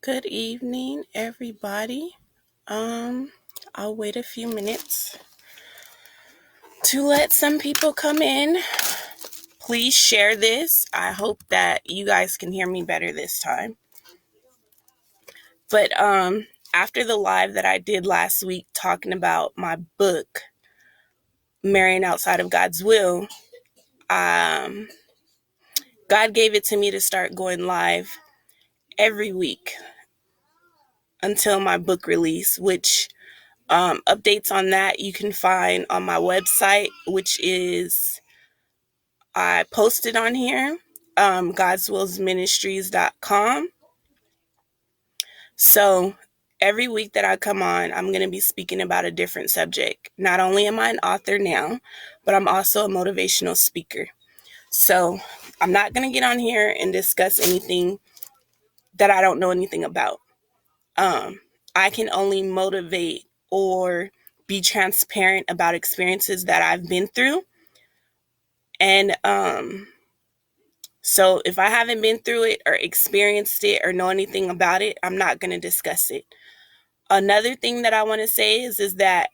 Good evening, everybody. I'll wait a few minutes to let some people come in. Please share this. I hope that you guys can hear me better this time. But after the live that I did last week talking about my book, Marrying Outside of God's Will, God gave it to me to start going live every week until my book release, which updates on that you can find on my website, which is, I posted on here, godswillsministries.com. So every week that I come on, I'm going to be speaking about a different subject. Not only am I an author now, but I'm also a motivational speaker. So I'm not going to get on here and discuss anything that I don't know anything about. I can only motivate or be transparent about experiences that I've been through. And so if I haven't been through it or experienced it or know anything about it, I'm not going to discuss it. Another thing that I want to say is that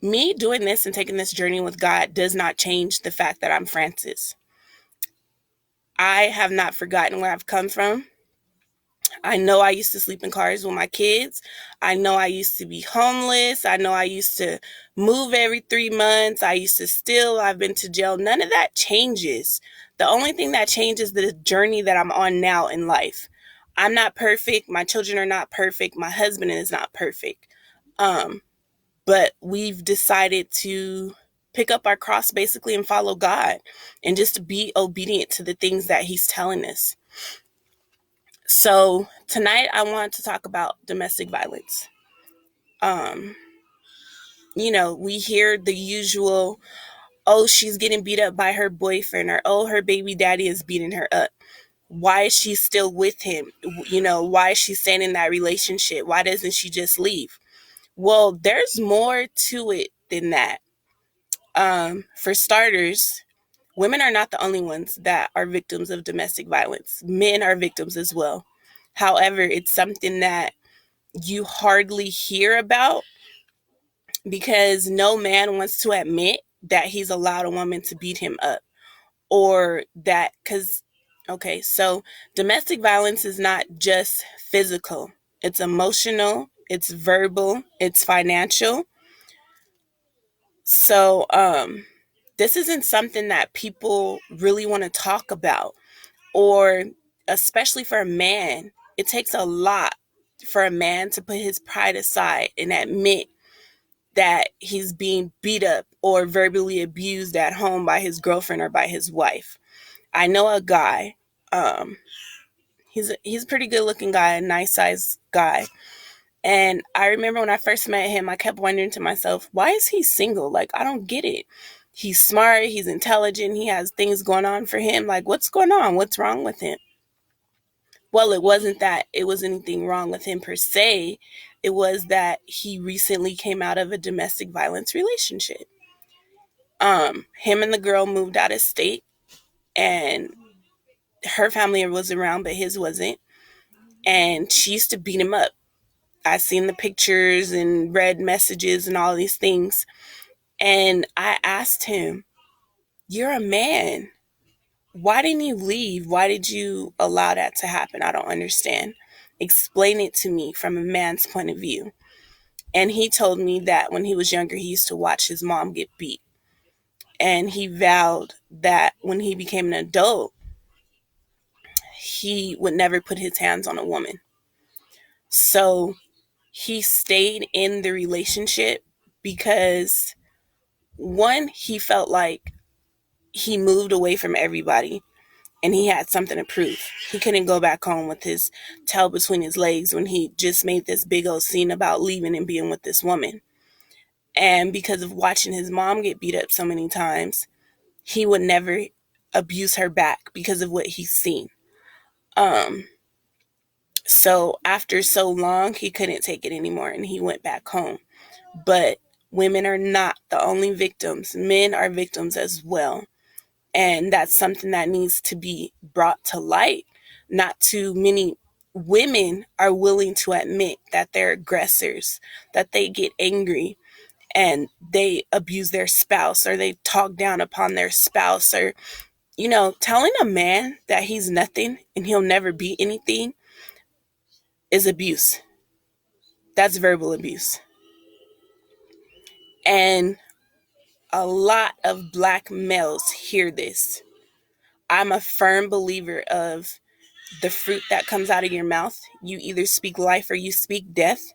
me doing this and taking this journey with God does not change the fact that I'm Frances. I have not forgotten where I've come from. I know I used to sleep in cars with my kids. I know I used to be homeless. I know I used to move every 3 months. I used to steal. I've been to jail. None of that changes. The only thing that changes is the journey that I'm on now in life. I'm not perfect. My children are not perfect. My husband is not perfect. But we've decided to pick up our cross basically and follow God and just be obedient to the things that he's telling us. So tonight I want to talk about domestic violence. We hear the usual, oh, she's getting beat up by her boyfriend, or oh, her baby daddy is beating her up. Why is she still with him? Why is she staying in that relationship? Why doesn't she just leave? Well, there's more to it than that. For starters, women are not the only ones that are victims of domestic violence. Men are victims as well. However, it's something that you hardly hear about because no man wants to admit that he's allowed a woman to beat him up, or that, so domestic violence is not just physical. It's emotional, it's verbal, it's financial. So this isn't something that people really want to talk about, or especially for a man. It takes a lot for a man to put his pride aside and admit that he's being beat up or verbally abused at home by his girlfriend or by his wife. I know a guy, he's a pretty good looking guy, a nice sized guy. And I remember when I first met him, I kept wondering to myself, why is he single? Like, I don't get it. He's smart, he's intelligent, he has things going on for him. Like, what's going on? What's wrong with him? Well, it wasn't that it was anything wrong with him per se. It was that he recently came out of a domestic violence relationship. Him and the girl moved out of state, and her family was around, but his wasn't. And she used to beat him up. I seen the pictures and read messages and all these things. And I asked him, you're a man. Why didn't you leave? Why did you allow that to happen? I don't understand. Explain it to me from a man's point of view. And he told me that when he was younger, he used to watch his mom get beat. And he vowed that when he became an adult, he would never put his hands on a woman. So he stayed in the relationship because, one, he felt like he moved away from everybody and he had something to prove. He couldn't go back home with his tail between his legs when he just made this big old scene about leaving and being with this woman. And because of watching his mom get beat up so many times, he would never abuse her back because of what he's seen. So after so long, he couldn't take it anymore and he went back home. But women are not the only victims. Men are victims as well. And that's something that needs to be brought to light Not too many women are willing to admit that they're aggressors, that they get angry and they abuse their spouse or they talk down upon their spouse, or, telling a man that he's nothing and he'll never be anything is abuse. That's verbal abuse. And a lot of black males hear this. I'm a firm believer of the fruit that comes out of your mouth. You either speak life or you speak death.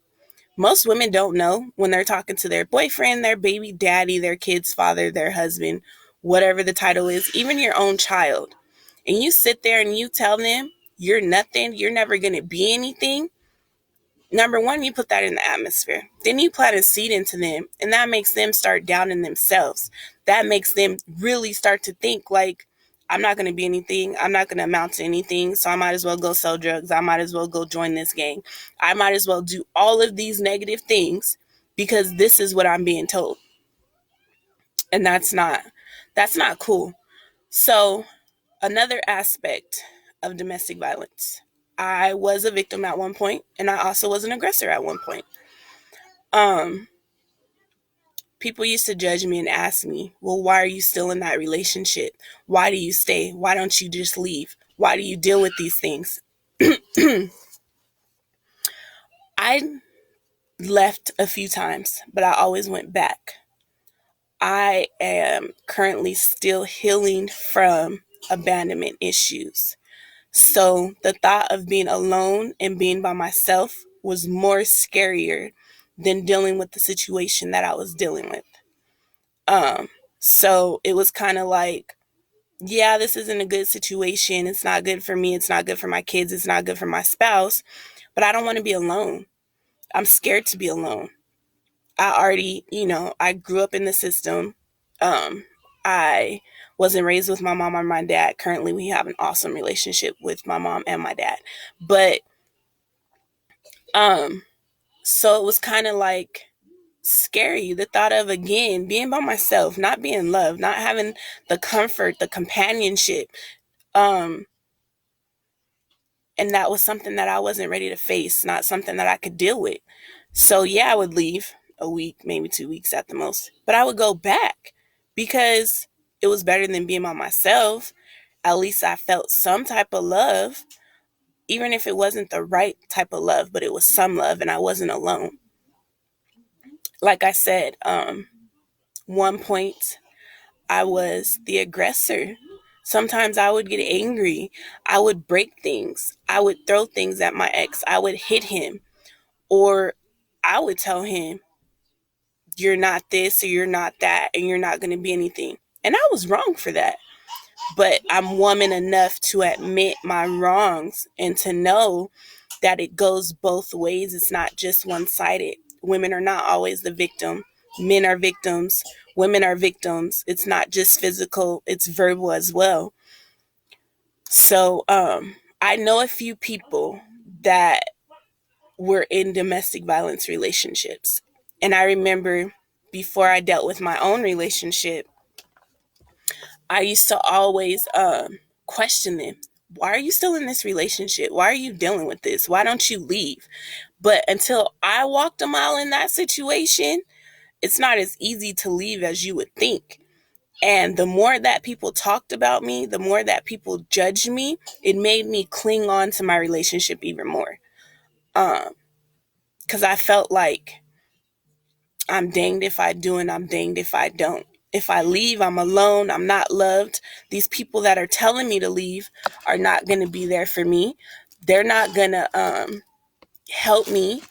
Most women don't know when they're talking to their boyfriend, their baby daddy, their kid's father, their husband, whatever the title is, even your own child. And you sit there and you tell them you're nothing, you're never going to be anything. Number one, you put that in the atmosphere. Then you plant a seed into them, and that makes them start doubting themselves. That makes them really start to think like, I'm not going to be anything. I'm not going to amount to anything. So I might as well go sell drugs. I might as well go join this gang. I might as well do all of these negative things because this is what I'm being told. And that's not cool. So another aspect of domestic violence. I was a victim at one point, and I also was an aggressor at one point. Um, People used to judge me and ask me, well, why are you still in that relationship? Why do you stay? Why don't you just leave? Why do you deal with these things? I left a few times, but I always went back. I am currently still healing from abandonment issues. So the thought of being alone and being by myself was more scarier than dealing with the situation that I was dealing with. Um, so it was kind of like, yeah, this isn't a good situation. It's not good for me. It's not good for my kids. It's not good for my spouse. But I don't want to be alone. I'm scared to be alone. I already, I grew up in the system. I wasn't raised with my mom or my dad. Currently, we have an awesome relationship with my mom and my dad. But um, so it was kind of like scary, the thought of again being by myself, not being loved, not having the comfort, the companionship. Um, and that was something that I wasn't ready to face, not something that I could deal with. So yeah, I would leave a week, maybe 2 weeks at the most, but I would go back because it was better than being by myself. At least I felt some type of love, even if it wasn't the right type of love, but it was some love and I wasn't alone. Like I said, one point I was the aggressor. Sometimes I would get angry. I would break things. I would throw things at my ex. I would hit him. Or I would tell him, you're not this or you're not that and you're not going to be anything. And I was wrong for that. But I'm woman enough to admit my wrongs and to know that it goes both ways. It's not just one sided. Women are not always the victim. Men are victims. Women are victims. It's not just physical, it's verbal as well. So I know a few people that were in domestic violence relationships. And I remember before I dealt with my own relationship, I used to always question them. Why are you still in this relationship? Why are you dealing with this? Why don't you leave? But until I walked a mile in that situation, it's not as easy to leave as you would think. And the more that people talked about me, the more that people judged me, it made me cling on to my relationship even more. Because I felt like I'm danged if I do and I'm danged if I don't. If I leave, I'm alone. I'm not loved. These people that are telling me to leave are not going to be there for me. They're not going to help me.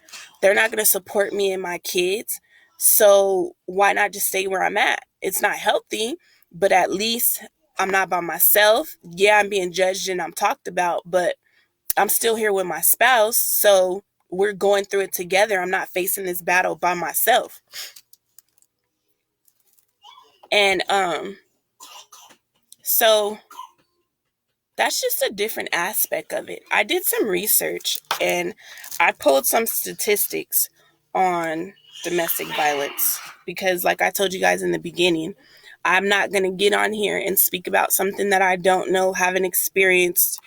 They're not going to support me and my kids. So why not just stay where I'm at? It's not healthy, but at least I'm not by myself. Yeah, I'm being judged and I'm talked about, but I'm still here with my spouse. So we're going through it together. I'm not facing this battle by myself. And so that's just a different aspect of it. I did some research and I pulled some statistics on domestic violence because, like I told you guys in the beginning, I'm not going to get on here and speak about something that I don't know, haven't experienced,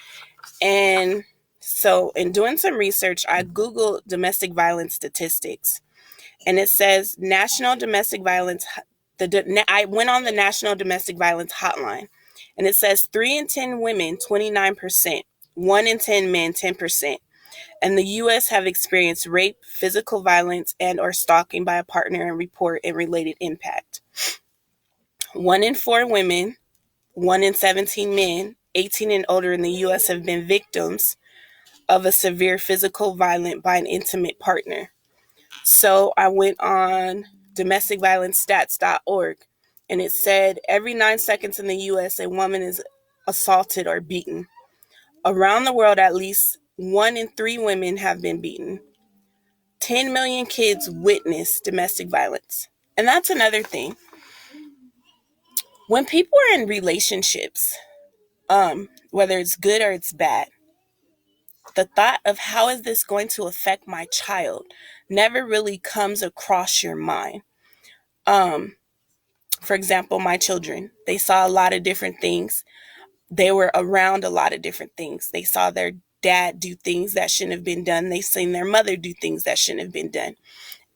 And so, in doing some research, I Googled domestic violence statistics, and it says National Domestic Violence. I went on the National Domestic Violence Hotline, and it says 3 in 10 women, 29%, 1 in 10 men, 10%, and the U.S. have experienced rape, physical violence, and/or stalking by a partner and report and related impact. 1 in 4 women, 1 in 17 men, 18 and older in the U.S. have been victims of a severe physical violence by an intimate partner. So I went on domesticviolencestats.org, and it said every 9 seconds in the U.S. a woman is assaulted or beaten. Around the world, at least 1 in 3 women have been beaten. 10 million kids witness domestic violence. And that's another thing. When people are in relationships, whether it's good or it's bad, the thought of how is this going to affect my child never really comes across your mind. For example, my children, they saw a lot of different things. They were around a lot of different things. They saw their dad do things that shouldn't have been done. They seen their mother do things that shouldn't have been done.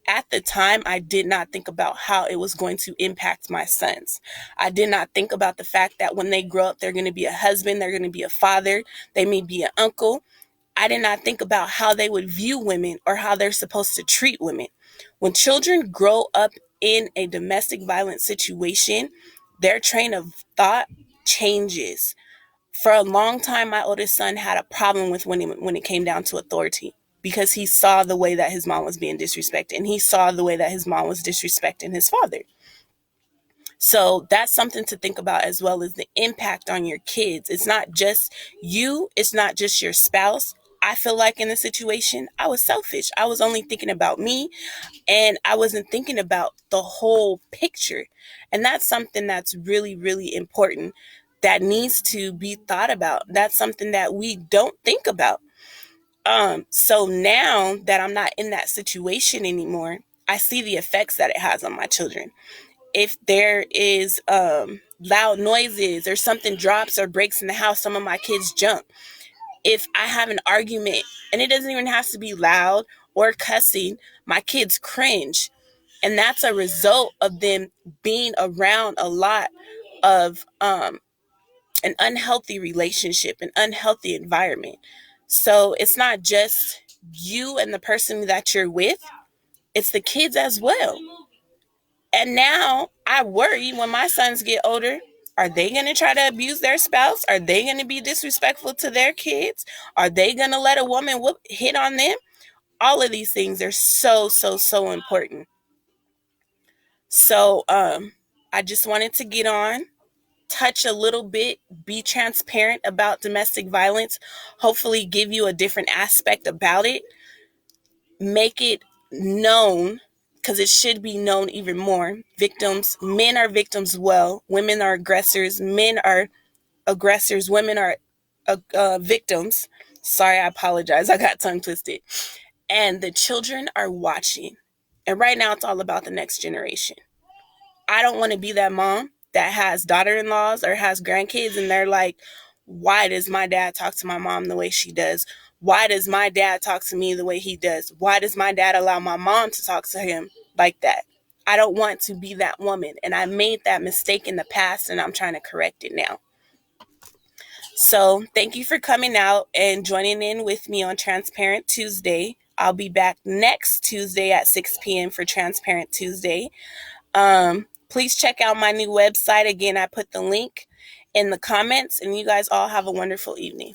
At the time, I did not think about how it was going to impact my sons. I did not think about the fact that when they grow up, they're going to be a husband, they're going to be a father, they may be an uncle. I did not think about how they would view women or how they're supposed to treat women. When children grow up in a domestic violence situation, their train of thought changes. For a long time, my oldest son had a problem with when it came down to authority, because he saw the way that his mom was being disrespected, and he saw the way that his mom was disrespecting his father. So that's something to think about, as well as the impact on your kids. It's not just you, it's not just your spouse. I feel like in the situation, I was selfish. I was only thinking about me, and I wasn't thinking about the whole picture. And that's something that's really, really important that needs to be thought about. That's something that we don't think about. So now that I'm not in that situation anymore, I see the effects that it has on my children. If there is loud noises or something drops or breaks in the house, some of my kids jump. If I have an argument, and it doesn't even have to be loud or cussing, my kids cringe. And that's a result of them being around a lot of an unhealthy relationship, an unhealthy environment. So it's not just you and the person that you're with, it's the kids as well. And now I worry when my sons get older, are they going to try to abuse their spouse? Are they going to be disrespectful to their kids? Are they going to let a woman hit on them? All of these things are so, so, so important. So I just wanted to get on, touch a little bit, be transparent about domestic violence, hopefully give you a different aspect about it, make it known, because it should be known even more. Men are victims, well, women are aggressors, men are aggressors, women are victims. Sorry, I apologize, I got tongue twisted. And the children are watching. And right now it's all about the next generation. I don't want to be that mom that has daughter-in-laws or has grandkids and they're like, why does my dad talk to my mom the way she does? Why does my dad talk to me the way he does? Why does my dad allow my mom to talk to him like that? I don't want to be that woman. And I made that mistake in the past, and I'm trying to correct it now. So thank you for coming out and joining in with me on Transparent Tuesday. I'll be back next Tuesday at 6 p.m. for Transparent Tuesday. Please check out my new website. Again, I put the link in the comments, and you guys all have a wonderful evening.